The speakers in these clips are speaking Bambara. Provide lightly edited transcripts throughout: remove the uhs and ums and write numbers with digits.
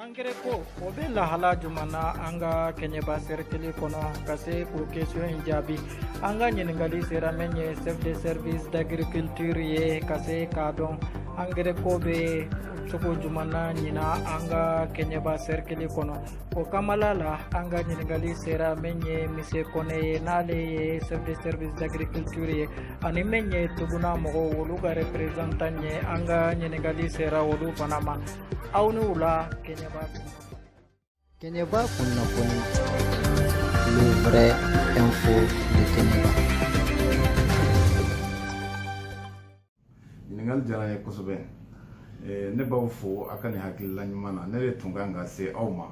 Angere ko o be lahala jumana an ka kɛɲɛba cercle kɔnɔ ka se k'o question in jaabi an ka ɲiningali sera min ye chef de service d'agriculture ye ka se k'a dɔn angere ko be cogo jumana ɲina an ka kɛɲɛba cercle kɔnɔ o kamala la an ka ɲiningali sera min ye mise kɔnɛ ye n'ale ye chef de service d'agriculture ye ani min ye tuguna mɔgɔw olu ka représentant ye an ka ɲiningali sera olu fana ma aw ni wula Kenyaba kunnafoni le vrai info de Kenyaba. Ɲininkali diyara n ye kosɛbɛ ne b'aw fo a ka nin hakilila ɲuman na ne de tun kan ka se aw ma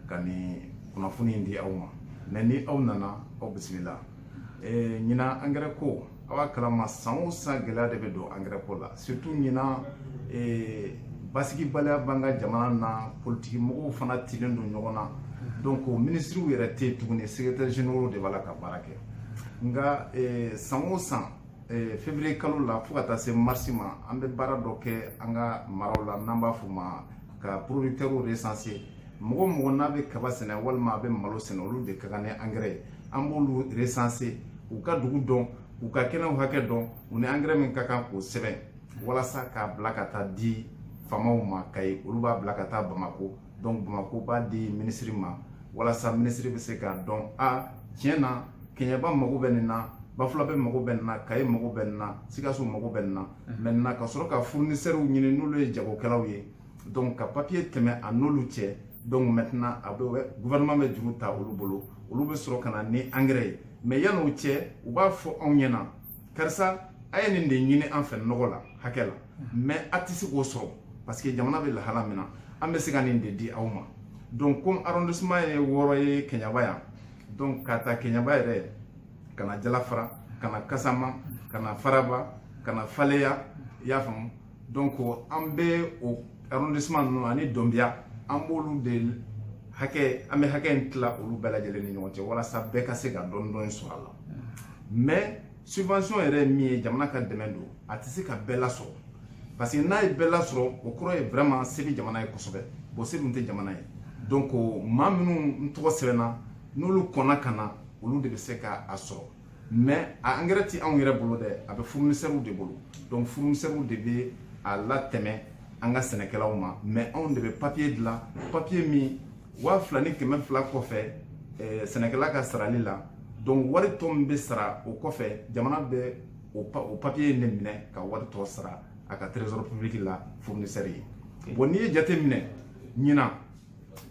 ka nin kunnafoni in di aw ma mais ni aw nana aw bisimila ɲina angɛrɛ ko aw b'a kalama san o san gɛlɛya de bɛ don angɛrɛ ko la surtout ɲina basigibaliya b'an ka jamana na politiki mɔgɔw fana tilen don ɲɔgɔn na donc ministres yɛrɛ tɛ tuguni secrétaire généraux de b'a la ka baara kɛ nka san o san février kalo la fo ka taa se mars ma an bɛ baara dɔ kɛ an ka maraw la n'an b'a fɔ ma ka producteurs recenser mɔgɔ mɔgɔ n'a bɛ kaba sɛnɛ walima a bɛ malo sɛnɛ olu de ka kan ni engrais ye an b'olu recenser u ka dugu dɔn u ka kɛnɛw hakɛ dɔn u ni engrais min ka kan k'o sɛbɛn walasa k'a bila ka taa di famaw ma Kayi olu b'a bila ka taa Bamako donc Bamako b'a di ministre ma walasa ministre bɛ se k'a dɔn tiɲɛ na Keɲɛba mago bɛ nin na Bafulabe mago bɛ nin na Kayi mago bɛ nin na Sikaso mago bɛ nin na maintenant ka sɔrɔ ka fournisseurs ɲini n'olu ye jagokɛlaw ye donc ka papier tɛmɛ a n'olu cɛ donc maintenant a bɛ gouvernement bɛ juru ta olu bolo olu bɛ sɔrɔ ka na ni engrais ye mais yan'o cɛ u b'a fɔ anw ɲɛna karisa a ye nin de ɲini an fɛ nɔgɔ la hakɛ la mais a tɛ se k'o sɔrɔ parce que jamana bɛ lahala min na an bɛ se ka nin de di aw ma donc comme arrondissement ye 6 ye Keɲaba yan donc ka taa Keɲaba yɛrɛ ka na Jalafara ka na Kasama ka na Faraba ka na Faleya i y'a faamu donc an bɛ o arrondissement ninnu ani Donbiya an b'olu de hakɛ an bɛ hakɛ in tila olu bɛɛ lajɛlen ni ɲɔgɔn cɛ walasa bɛɛ ka se ka dɔɔni dɔɔni sɔrɔ a la mais subvention yɛrɛ ye min ye jamana ka dɛmɛ don a tɛ se ka bɛɛ lasɔrɔ parce que n'a ye bɛɛ lasɔrɔ o kɔrɔ ye vraiment se bɛ jamana ye kosɛbɛ bon se dun tɛ jamana ye donc maa minnu n tɔgɔ sɛbɛnna n'olu kɔnna ka na olu de bɛ se k'a sɔrɔ mais a engrais tɛ anw yɛrɛ bolo dɛ a bɛ fournisseurs de bolo donc fournisseurs de bɛ a latɛmɛ an ka sɛnɛkɛlaw ma mais anw de bɛ papier dilan papier min 2000 ni 200 kɔfɛ sɛnɛkɛla ka sarali la donc wari tɔ min bɛ sara o kɔfɛ jamana bɛ o papier ne minɛ ka wari tɔ sara a ka trésor public la fournisseur ye bon n'i ye jate minɛ ɲina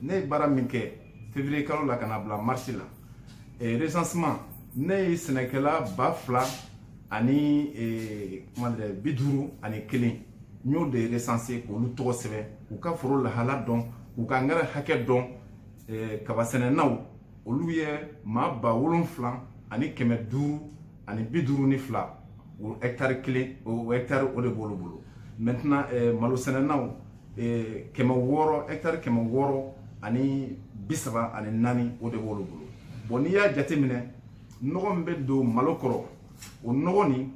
ne ye baara min kɛ février kalo la ka na bila mars la recensement ne ye sɛnɛkɛla 2000 ani 50 ani 1 n y'o de recenser k'olu tɔgɔ sɛbɛn u ka foro lahala dɔn u ka engrais hakɛ dɔn kaba sɛnɛnaw olu ye maa 7000 ani 550 ani 52 o hectare kelen o hectare o de b'olu bolo maintenant malo sɛnɛnaw 600 hectare 600 ani 30 ani 4 o de b'olu bolo bon n'i y'a jate minɛ nɔgɔ min bɛ don malo kɔrɔ o nɔgɔ nin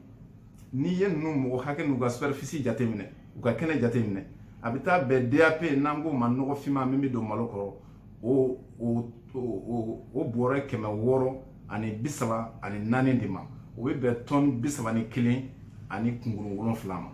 n'i ye ninnu mɔgɔ hakɛ n'u ka superficie jate minɛ u ka kɛnɛ jate minɛ a bɛ taa bɛn DAP n'an k'o ma nɔgɔ finman min bɛ don malo kɔrɔ o bɔrɛ 600 ani 30 ani 4 de ma o bɛ bɛn tonne 31 ani kunguru 7 ma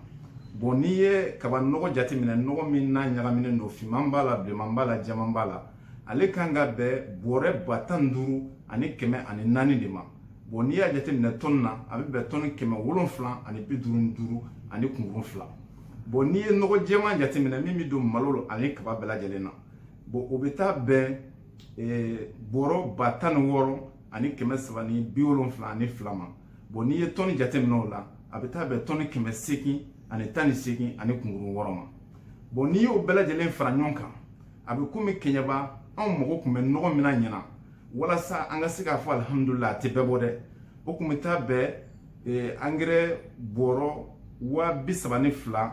bon n'i ye kaba nɔgɔ jate minɛ nɔgɔ min n'a ɲagaminen don finman b'a la bilenman b'a la jɛman b'a la ale kan ka bɛn bɔrɛ 15 ani 100 ani 4 de ma bon n'i y'a jate minɛ tonne na a bɛ bɛn tonne 700 ani 55 ani kunguru 2 bon n'i ye nɔgɔ jɛman jate minɛ min bɛ don malo ani kaba bɛɛ lajɛlen na bon o bɛ taa bɛn bɔrɔ 16 ani 372 ani 2 ma bon n'i ye tonne jate minɛ o la a bɛ taa bɛn tonne 800 ani 18 ani kunguru 6 ma bon n'i y'o bɛɛ lajɛlen fara ɲɔgɔn kan a bɛ komi Keɲɛba anw mago tun bɛ nɔgɔ min na ɲɛna walasa an ka se k'a fɔ alhamdulillah a tɛ bɛɛ bɔ dɛ o tun bɛ taa bɛn engrais bɔrɔ 32,000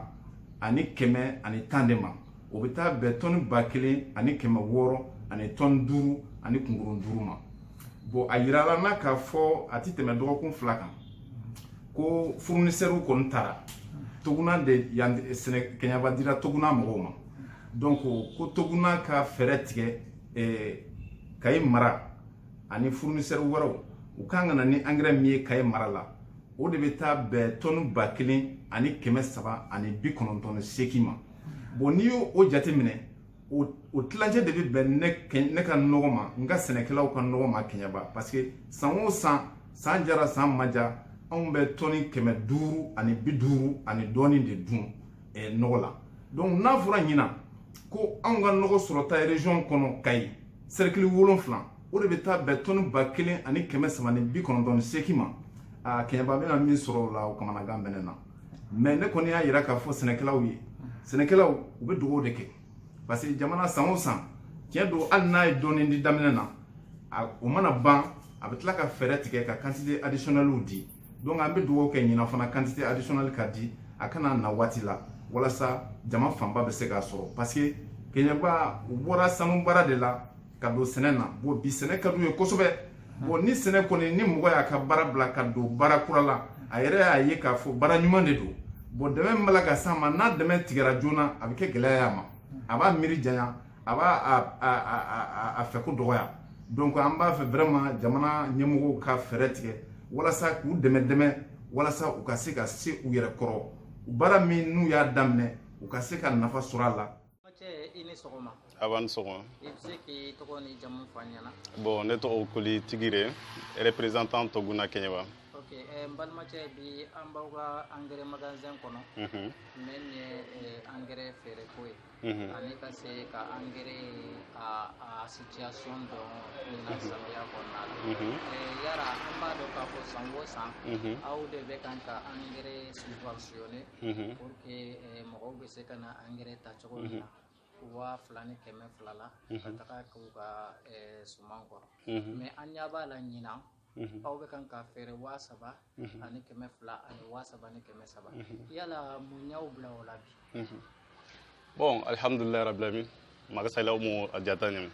ani 100 ani 10 de ma o bɛ taa bɛn tonne 1000 ani 600 ani tonne 5 ani kunguru 5 ma bon a yirala n'a k'a fɔ a tɛ tɛmɛ dɔgɔkun 2 kan ko fournisseurs kɔni taara tuguna de yan Keɲɛba dira tuguna mɔgɔw ma donc ko toguna ka fɛrɛ tigɛ Kayi mara ani fournisseur wɛrɛw u kan ka na ni engrais min ye Kayi mara la o de bɛ taa bɛn tonne 1398 ma bon n'i y'o jate minɛ o tilancɛ de bɛ bɛn ne ka nɔgɔ ma n ka sɛnɛkɛlaw ka nɔgɔ ma Keɲaba parce que san o san san jara san ma ja anw bɛ tonne 550 ani dɔɔnin de dun nɔgɔ la donc n'a fɔra ɲina ko anw ka nɔgɔ sɔrɔta région kɔnɔ Kayi cercle 7 o de bɛ taa bɛn tonne 1398 ma Keɲaba bɛna min sɔrɔ o la o kamanagan bɛ ne na mais ne kɔni y'a yira k'a fɔ sɛnɛkɛlaw ye sɛnɛkɛlaw u bɛ dugawu de kɛ parce que jamana san o san tiɲɛ don hali n'a ye dɔɔnin di daminɛ na o mana ban a bɛ tila ka fɛɛrɛ tigɛ ka quantité additionnelle di donc an bɛ dugawu kɛ ɲina fana quantité additionnelle ka di a kana na waati la walasa jama fanba bɛ se k'a sɔrɔ parce que Keɲaba u bɔra sanu baara de la ka don sɛnɛ na bon bi sɛnɛ ka d'u ye kosɛbɛ bon ni sɛnɛ kɔni ni mɔgɔ y'a ka baara bila ka don baara kura la a yɛrɛ y'a ye k'a fɔ baara ɲuman de don bon dɛmɛ min bala ka s'a ma n'a dɛmɛ tigɛra joona a bɛ kɛ gɛlɛya y'a ma a b'a miiri janya a b'a a fɛ ko dɔgɔya donc an b'a fɛ vraiment jamana ɲɛmɔgɔw ka fɛɛrɛ tigɛ walasa k'u dɛmɛ walasa u ka se ka se u yɛrɛ kɔrɔ baara min n'u y'a daminɛ u ka se ka nafa sɔrɔ a la. I ni sɔgɔma. Awa ni sɔgɔma. I bɛ se k'i tɔgɔ ni jamu fɔ an ɲɛna. Bon ne tɔgɔ Koli Tigire, représentant Toguna Keɲaba. Ok n balimacɛ bi an b'aw ka engrais magasin kɔnɔ. Min ye engrais feereko ye. Ani ka se ka engrais a situation dɔn nin na samiya kɔnɔna la. Yala an b'a dɔn k'a fɔ san o san aw de bɛ kan ka engrais subventionné pour que mɔgɔw bɛ se ka na engrais ta cogo min na. 2,200 la ka taga k'u ka suman kɔrɔ mais an ɲɛ b'a la ɲina aw bɛ kan ka feere 3,000 ani 200 ani 3,000 ani 300 yala mun y'aw bila o la bi. Bon alhamdulilayi rabbil alamin magasalaw mo a jata ɲɛmi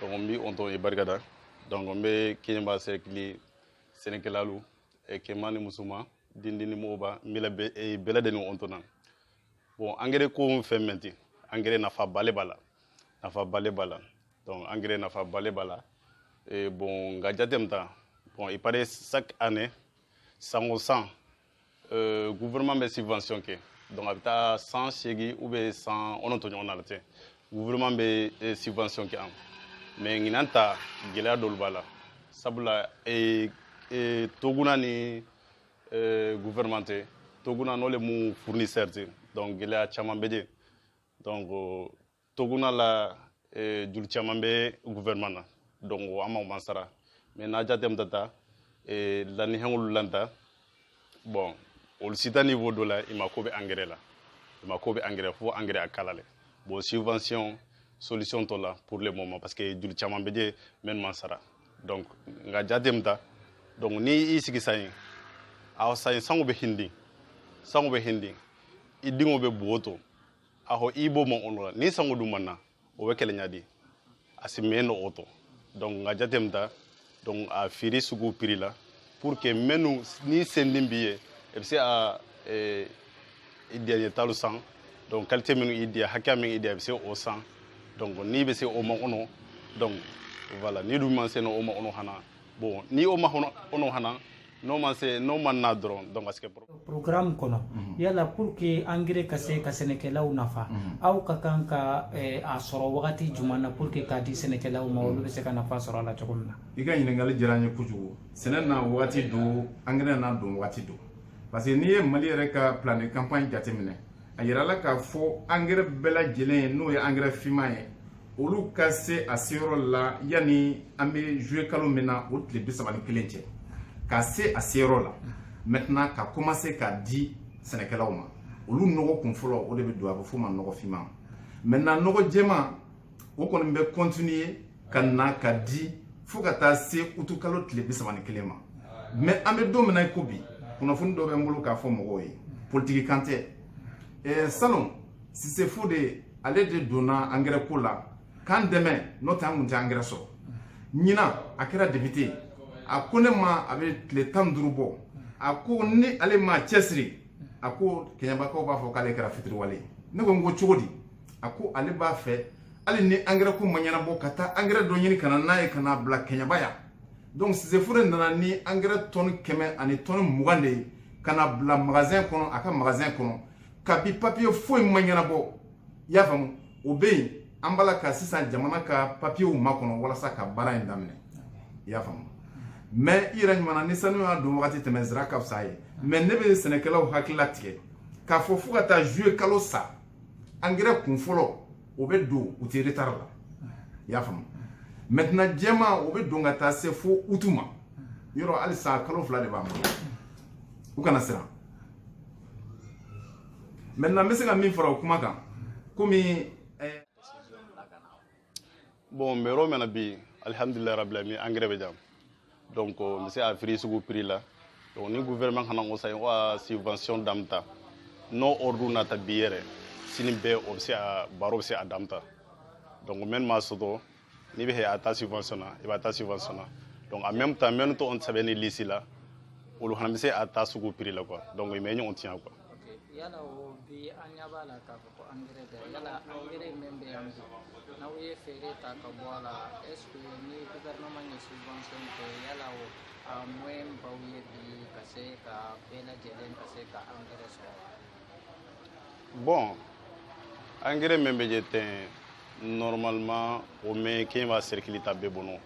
donc n bi on tɔn ye barikada donc n bɛ Keɲaba cercle sɛnɛkɛlalu cɛman ni musoman dindi ni mɔgɔba n bɛɛ lajɛlen on tɔnna bon engrais ko fɛn mɛn ten engrais nafa bale bala donc engrais nafa bale bala et bon nga jatem ta bon il paraît chaque année san o san gouvernement bɛ subvention kɛ donc a bɛ taa 180 ou bien 190 ɲɔgɔn na la ten gouvernement bɛ subvention kɛ an mais ɲinan ta gɛlɛya dɔw b'a la sabula Toguna ni gouvernement tɛ Toguna n'o le mu fournisseur ten donc gɛlɛya caman bɛ yen. Donc Toguna la juli caman bɛ gouvernement na donc an m'an sara mais n'a jatem tata lanihɛnw lanta bon olu si tɛ niveau dɔ la i mako bɛ engrais la i mako bɛ engrais fo engrais a kala le bon subvention solution tɔ la pour le moment parce que juli caman bɛ je minnu m'an sara donc nka jatem ta donc ni i sigi san ye a san ye sango bɛ hindi i denw bɛ bugo to aho ibo mo onla ni sango du manna o wekele nyadi asimeno oto donc nga jatemta donc a firi sugu prix la pour que menu ni sendin biye e se a idea talu sang donc qualité menu idea hakka men idea se o sang donc ni be se o mo ono donc voilà ni du man se no o mo ono hana bon ni o ma ono hana no man na dron donc parce que programme kono yala pour que engrais ka se ka sɛnɛkɛlaw nafa aw ka kan ka a sɔrɔ wagati jumɛn na pour que ka di sɛnɛkɛlaw ma olu bɛ se ka nafa sɔrɔ a la cogo min na. I ka ɲininkali diyara n ye kojugu sɛnɛ na wagati don engrais na don wagati don parce que n'i ye Mali yɛrɛ ka plan de campagne jateminɛ a yirala k'a fɔ engrais bɛɛ lajɛlen n'o ye engrais finman ye olu ka se a seyɔrɔ la yanni an bɛ juillet kalo min na o tile 31 cɛ. Ka se a seyɔrɔ la maintenant ka commencer ka di sɛnɛkɛlaw ma olu nɔgɔ kun fɔlɔ o de bɛ don a bɛ f'o ma nɔgɔ finman maintenant nɔgɔ jɛman o kɔni bɛ continuer ka na ka di fo ka taa se utu kalo tile 31 ma mais an bɛ don min na i ko bi kunnafoni dɔ bɛ n bolo k'a fɔ mɔgɔw ye politique kan tɛ salon Sise Fode ale de donna engrais ko la k'an dɛmɛ n'o tɛ an kun tɛ engrais sɔrɔ ɲinan a kɛra député a ko ne ma a bɛ tile 15 bɔ a ko ni ale ma cɛsiri a ko Keɲabakaw b'a fɔ k'ale kɛra fitiriwale ne ko n ko cogo di a ko ale b'a fɛ hali ni engrais ko ma ɲɛnabɔ ka taa engrais dɔ ɲini kana n'a ye kana bila Kɛɲɛba yan donc Sisefure nana ni engrais tonne 100 ani tonne 20 de ye kana bila magasin kɔnɔ a ka magasin kɔnɔ kabi papier foyi ma ɲɛnabɔ i y'a faamu o bɛ yen an b'a la ka sisan jamana ka papier makɔnɔ walasa ka baara in daminɛ i y'a faamu mais i yɛrɛ ɲuman ni sanu y'a don wagati tɛmɛ Zira ka fisa ye mais ne bɛ sɛnɛkɛlaw hakilila tigɛ k'a fɔ fo ka taa juillet kalo sa engrais kun fɔlɔ o bɛ don u tɛ retard la i y'a faamu maintenant jɛma o bɛ don ka taa se fo août ma yɔrɔ halisa kalo 2 de b'an bolo u kana siran maintenant n bɛ se ka min fara o kuma kan komi bon mais yɔrɔ min na bi alhamdulilayi rabbil alamin engrais bɛ jam donc n bɛ se a prix sugu prix la donc ni gouvernement kana o sa wa subvention damta no ordre nata bi yɛrɛ sini bɛɛ o bɛ se a baro bɛ se a damta donc même ma soto ni bɛ a ta subvention na i b'a ta subvention na donc en même temps même to on sɛbɛn ni lisi la olu fana bɛ se a ta sugu prix la quoi donc i mɛ ɲɔgɔn tiɲɛ quoi. Yala o bi an ɲɛ b'a la k'a fɔ ko engrais tɛ yala engrais min bɛ yan bi n'aw ye feere ta ka bɔ a la est ce que ni gouvernement ye subvention kɛ yala o a moyen baw ye bi ka se ka bɛɛ lajɛlen ka se ka engrais sɔrɔ. Bon engrais min bɛ jɛ ten normalement o mɛ k'e b'a circuler ta bɛɛ bolo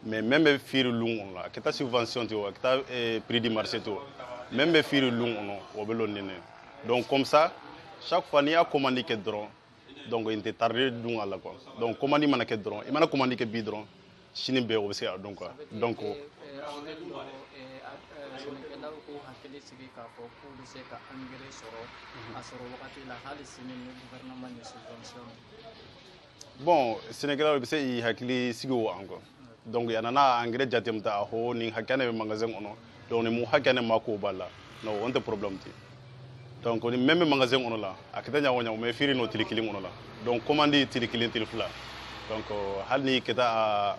mais même bɛ fiiri lungu la a kɛ taa subvention te o a kɛ taa prix du marché te o même bɛ fiiri lungu kɔnɔ o bɛ lɔ nɛnɛ donc comme ça chaque fois n'i y'a commande kɛ dɔrɔn donc il tɛ tarder dun a la quoi donc commande mana kɛ dɔrɔn i mana commande kɛ bi dɔrɔn sini bɛɛ o bɛ se a dɔn quoi donc sɛnɛkɛlaw k'u hakili sigi k'a fɔ k'u bɛ se ka engrais sɔrɔ a sɔrɔ wagati la hali sini ni gouvernement ye subvention. Bon sɛnɛkɛlaw bɛ se k'i hakili sigi o an quoi donc a nana engrais jateminɛ a ho ni hakɛ ne bɛ magasin kɔnɔ donc ni mun hakɛ ne ma k'o b'a la non on tɛ problème tɛ donc ni même magasin kɔnɔ la a kɛ tɛ ɲagɔ ɲagɔ mais feere n'o tile kelen kɔnɔ la donc commande tile kelen tile fila donc hali ni kɛ taa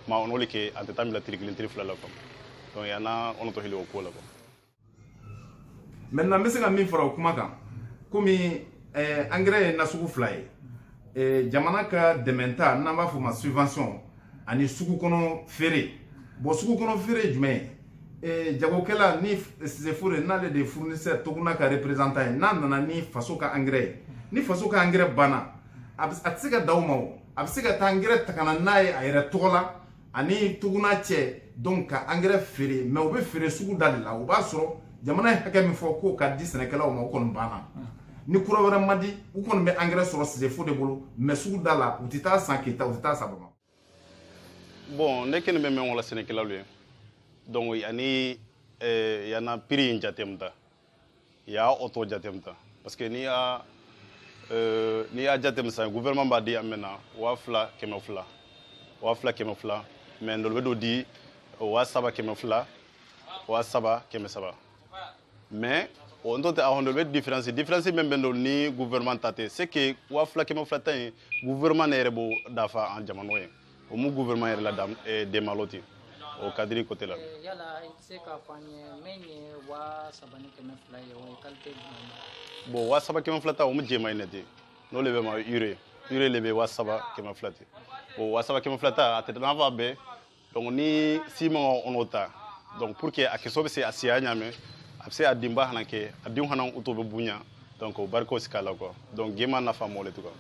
ma n'olu kɛ a tɛ taa bila tile kelen tile fila la quoi donc yana on tɔ hili o ko la quoi. maintenant n bɛ se ka min fara o kuma kan komi engrais ye nasugu fila ye jamana ka dɛmɛta n'an b'a fɔ o ma subvention ani sugu kɔnɔ feere bon sugu kɔnɔ feere ye jumɛn ye jagokɛla ni Sisefure n'ale de fournisseur tuguna ka représentant ye n'a nana ni faso ka engrais ye ni faso ka engrais banna a tɛ se ka da o ma o a bɛ se ka taa engrais ta ka na n'a ye a yɛrɛ tɔgɔ la ani tuguna cɛ donc ka engrais feere mais o bɛ feere sugu da de la o b'a sɔrɔ jamana ye hakɛ min fɔ k'o ka di sɛnɛkɛlaw ma o kɔni banna ni kura wɛrɛ ma di u kɔni bɛ engrais sɔrɔ Sisefure de bolo mais sugu da la u tɛ taa san Keyita u tɛ taa san Bamakɔ. Bon ne kɛlen bɛ mɛn wala sɛnɛkɛlaw ye donc yani yana prix in jateminɛ y'a auto jateminɛ parce que n'i y'a jateminɛ sisan gouvernement b'a di a mɛn na 2,200 2,200 mais dɔw bɛ dɔ di 3,200 3,300 mais o n tɛ a hɔn dɔ bɛ différence min bɛ dɔ ni gouvernement ta tɛ c'est que 2,200 ta in gouvernement ne yɛrɛ b'o dafa an jamana ye. O mu gouvernement yɛrɛ la demalo ten o kadiri côté la. Yala i tɛ se k'a fɔ an ye min ye 3,200 ye o ye qualité jumɛn ye. Bon 3,200 ta o mu jɛman in de ten n'o de bɛ ma urée le bɛ 3,200 ten bon 3,200 ta a tɛ n'a fɔ a bɛɛ donc ni ciment on o ta donc pour que a kisɛ bɛ se a siya ɲaamɛ a bɛ se a denba fana kɛ a denw fana u t'o bɛ bonya donc o barikaw si k'a la quoi donc jɛman nafa m'o le tu quoi.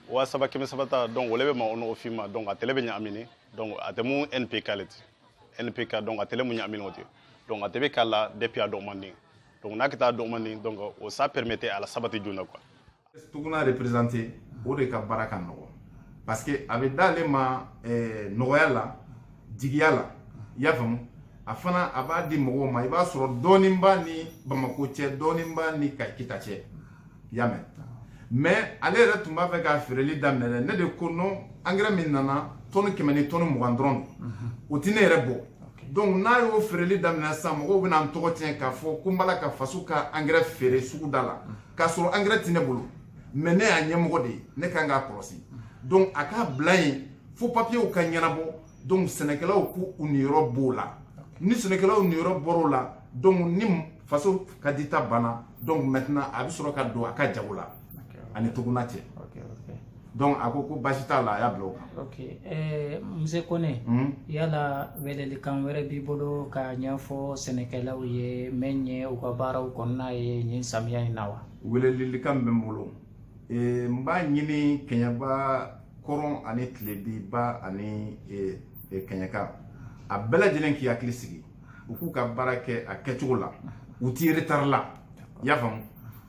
Wa saba kɛmɛ saba ta donc o le bɛ ma o n'o fima donc a tɛlɛ bɛ ɲagami donc a tɛ mun NPK le ten NPK donc a tɛlɛ mun ɲagami o ten donc a tɛ bɛ k'a la depuis a dɔn man di donc n'a kɛ taa dɔn man di donc o ça permettait à la sabati joona quoi. Tuguna représenté o de ka baara ka nɔgɔ parce que a bɛ d'ale ma nɔgɔya la jigiya la i y'a faamu a fana a b'a di mɔgɔw ma i b'a sɔrɔ dɔɔnin b'a ni Bamako cɛ dɔɔnin b'a ni Kita cɛ i y'a mɛn. mais ale yɛrɛ tun b'a fɛ ka feereli daminɛ ne de ko non engrais min nana tonne 100 ni tonne 20 dɔrɔn o tɛ ne yɛrɛ bɔ donc n'a y'o feereli daminɛ sisan mɔgɔw bɛna n tɔgɔ tiɲɛ k'a fɔ ko n b'a la ka faso ka engrais feere sugu da la k'a sɔrɔ engrais tɛ ne bolo mais ne y'a ɲɛmɔgɔ de ye ne kan k'a kɔlɔsi donc a k'a bila yen fo papiyew ka ɲɛnabɔ donc sɛnɛkɛlaw k'u niyɔrɔ b'o la ni sɛnɛkɛlaw niyɔrɔ bɔr'o la donc ni faso ka dita bana donc maintenant a bɛ sɔrɔ ka don a ka jago la ani tuguna cɛ donc a ko basi t'a la a y'a bila o kan. ok Muse Kone yala welelikan wɛrɛ b'i bolo ka ɲɛfɔ sɛnɛkɛlaw ye min ye u ka baaraw kɔnɔna ye nin samiya in na wa? welelikan bɛ n bolo n b'a ɲini Kɛɲɛba kɔrɔn ani Tilebinba ani Kɛɲɛka a bɛɛ lajɛlen k'i hakili sigi u k'u ka baara kɛ a kɛcogo la u t'i retard la i y'a faamu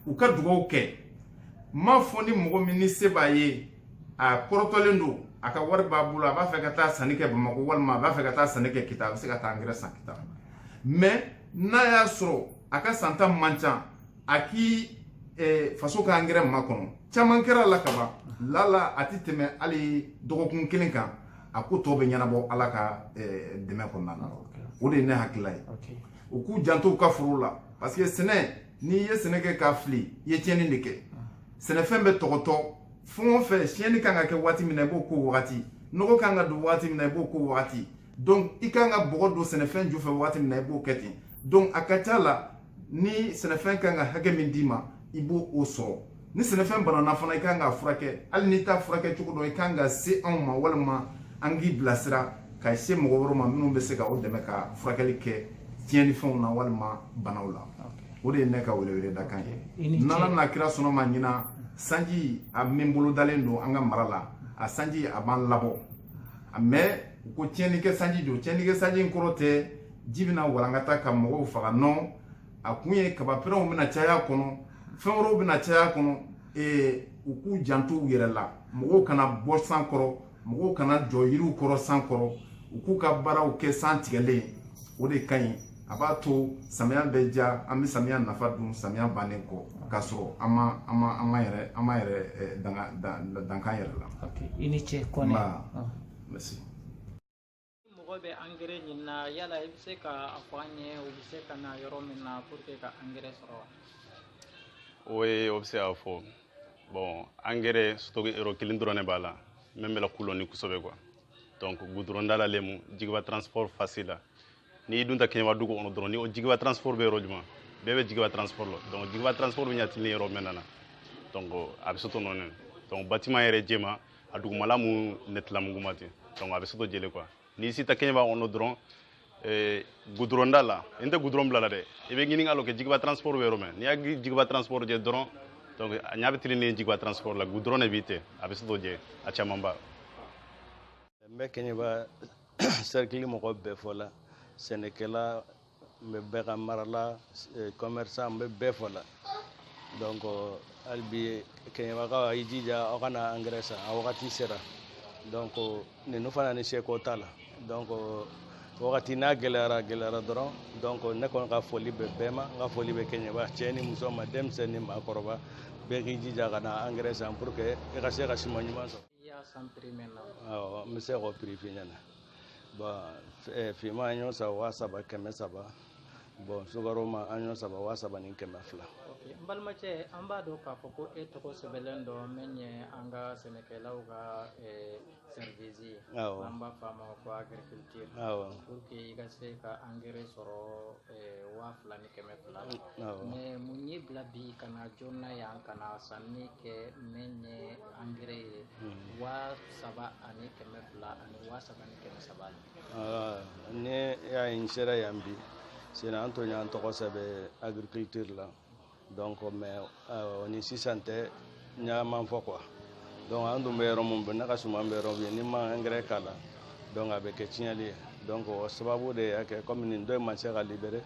u ka dugawu kɛ m'a fɔ ni mɔgɔ min ni se b'a ye a kɔrɔtɔlen don a ka wari b'a bolo a b'a fɛ ka taa sanni kɛ Bamakɔ walima a b'a fɛ ka taa sanni kɛ Kita a bɛ se ka taa engrais san Kita mais n'a y'a sɔrɔ a ka santa man ca a k'i faso ka engrais makɔnɔ caman kɛra la kaban lala a ti tɛmɛ hali dɔgɔkun kelen kan a ko tɔ bɛ ɲɛnabɔ Ala ka dɛmɛ kɔnɔna na o de ye ne hakilila ye u k'u janto u ka foro la parce que sɛnɛ n'i ye sɛnɛ kɛ k'a fili i ye tiɲɛni de kɛ sɛnɛfɛn bɛ tɔgɔtɔ fɛn o fɛn tiɲɛni kan ka kɛ waati min na i b'o k'o wagati nɔgɔ kan ka don waati min na i b'o k'o wagati donc i kan ka bɔgɔ don sɛnɛfɛn ju fɛ waati min na i b'o kɛ ten donc a ka ca la ni sɛnɛfɛn kan ka hakɛ min d'i ma i b'o o sɔrɔ ni sɛnɛfɛn banana fana i kan ka furakɛ hali n'i t'a furakɛ cogo dɔn i kan ka se anw ma walima an k'i bilasira ka se mɔgɔ wɛrɛw ma minnu bɛ se ka o dɛmɛ ka furakɛli kɛ tiɲɛnifɛnw na walima banaw la o de ye ne ka welewele da kan ye n'Ala n'a kira sɔnna ma ɲina sanji a min bolo dalen don an ka mara la a sanji a b'an labɔ mais u ko tiɲɛni kɛ sanji don tiɲɛni kɛ sanji in kɔrɔ tɛ ji bɛna walankata ka mɔgɔw faga non a kun ye kabapɛrɛnw bɛna caya kɔnɔ fɛn wɛrɛw bɛna caya kɔnɔ u k'u janto u yɛrɛ la mɔgɔw kana bɔ san kɔrɔ mɔgɔw kana jɔ yiriw kɔrɔ san kɔrɔ u k'u ka baaraw kɛ san tigɛlen o de ka ɲi a b'a to samiya bɛ ja an bɛ samiya nafa dun samiya bannen kɔ k'a sɔrɔ an ma yɛrɛ dankan yɛrɛ la. i ni ce Kone. merci. mɔgɔ bɛ engrais ɲini na yala i bɛ se ka a fɔ an ye u bɛ se ka na yɔrɔ min na pour que ka engrais sɔrɔ wa? oui o bɛ se k'a fɔ bon engrais stock yɔrɔ kelen dɔrɔn de b'a la min bɛ la kulɔni kosɛbɛ quoi donc goudron dalalen mu jigiba transport facile la n'i dun ta Kɛɲɛba dugu kɔnɔ dɔrɔn ni o jigiba transport bɛ yɔrɔ jumɛn bɛɛ bɛ jigiba transport la donc jigiba transport bɛ ɲɛtilen yɔrɔ mɛn na donc a bɛ se to nɔnɔ donc bâtiment yɛrɛ jɛma a dugumala mu netilamuguma ten donc a bɛ se to jɛlen quoi n'i si ta Kɛɲɛba kɔnɔ dɔrɔn goudron da la n tɛ goudron bila la dɛ i bɛ ɲini k'a lɔ kɛ jigiba transport bɛ yɔrɔ mɛn n'i y'a jigiba transport jɛ dɔrɔn donc a ɲa bɛ tilen jigiba transport la goudron de b'i ten a bɛ se to jɛ a caman ba. n bɛ Kɛɲɛba cercle mɔgɔ bɛɛ fɔ la sɛnɛkɛla n bɛ bɛɛ ka mara la commerçant n bɛ bɛɛ fɔ la donc hali bi Kɛɲɛbakaw a y'i jija aw kana engrais san a wagati sera donc ninnu fana ni seko t'a la donc wagati n'a gɛlɛyara dɔrɔn donc ne kɔni ka foli bɛ bɛɛ ma n ka foli bɛ Kɛɲɛba cɛ ni muso ma denmisɛn ni maakɔrɔba bɛɛ k'i jija ka na engrais san pour que i ka se ka siman ɲuman sɔrɔ. i y'a san prix min na. awɔ n bɛ se k'o prix f'i ɲɛna bon finman an y'o san 3,300 bon sukaro ma an y'o san 3,200. ok n balimacɛ an b'a dɔn k'a fɔ ko e tɔgɔ sɛbɛnlen dɔ min ye an ka sɛnɛkɛlaw ka service ye an b'a fɔ a ma ko agriculture pour que i ka se ka engrais sɔrɔ 2,200 mais mun y'i bila bi ka na joona yan ka na sanni kɛ min ye engrais ye 3,200 ani 3,300 ne y'a ye n sera yan bi sinon an tun y'an tɔgɔ sɛbɛn agriculture la donc mais ni sisan tɛ ɲaman fɔ quoi donc an dun bɛ yɔrɔ min ne ka suman bɛ yɔrɔ min ni ma engrais k'a la donc a bɛ kɛ tiɲɛli ye donc o sababu de y'a kɛ comme nin dɔ in ma se ka libérer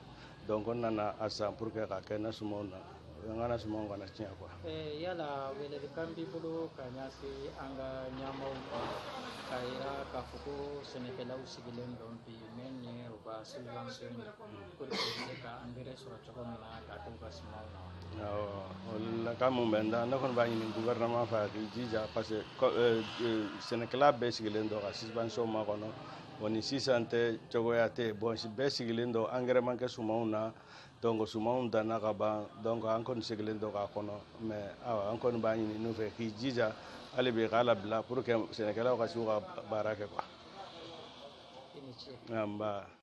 donc n nana a san pour que ka kɛ n ka sumanw na n ka sumanw kana tiɲɛ quoi. yala welelikan b'i bolo ka ɲɛsin an ka ɲɛmaaw ma k'a yira k'a fɔ ko sɛnɛkɛlaw sigilen dɔn bi min ye u ka subvention ye pour que u bɛ se ka engrais sɔrɔ cogo min na k'a kɛ u ka sumanw na. awɔ lakan mun bɛ n da ne kɔni b'a ɲini gouvernement fɛ a k'i jija parce que sɛnɛkɛla bɛɛ sigilen dɔn ka subvention makɔnɔ bon ni sisan tɛ cogoya tɛ bon bɛɛ sigilen dɔn engrais man kɛ sumanw na donc sumanw danna ka ban donc an kɔni sigilen dɔn k'a kɔnɔ mais awɔ an kɔni b'a ɲini n'u fɛ k'i jija hali bi k'a labila pour que sɛnɛkɛlaw ka se u ka baara kɛ quoi. i ni ce. nba.